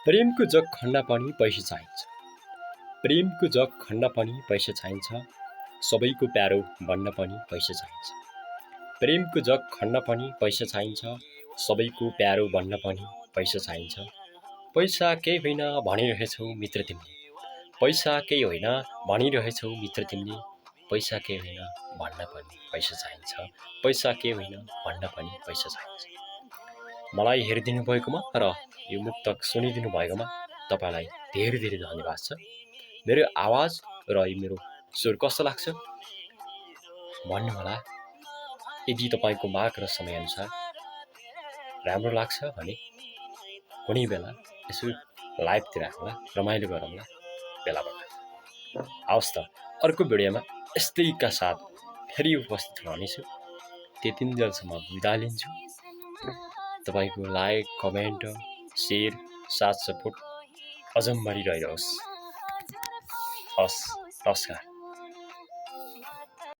प्रेमको जग खन्न पनि पैसा चाहिन्छ। प्रेमको जग खन्न पनि पैसा चाहिन्छ। सबैको प्यारो बन्न पनि पैसा चाहिन्छ। प्रेमको जग खन्न पनि पैसा चाहिन्छ। सबैको प्यारो बन्न पनि पैसा चाहिन्छ। पैसा केही होइन भनिरहेछौ मित्र तिमीले। पैसा केही होइन भनिरहेछौ मित्र तिमीले। पैसा केही होइन भन्न पनि पैसा चाहिन्छ। पैसा केही होइन भन्न पनि पैसा चाहिन्छ। मलाई हेरिदिनु भएकोमा र यो मुक्तक सुनिदिनु भएकोमा तपाईलाई धेरै धेरै धन्यवाद छ। मेरो आवाज र यो मेरो स्वर कस्तो लाग्छ भन्नुहोला। यदि तपाईको माग र समयअनुसार राम्रो लाग्छ भने कुनै बेला यसो लाइभतिर आउँला, रमाइलो गरौँला बेला बेला। हवस् त, अर्को भिडियोमा यस्तैका साथ फेरि उपस्थित रहनेछु। त्यतिन्जेलसम्म बिदा लिन्छु। तपाईको लाइक, कमेन्ट, शेयर, साथ सपोर्ट अझम्बरी रहिरहोस्। हस्, नमस्कार।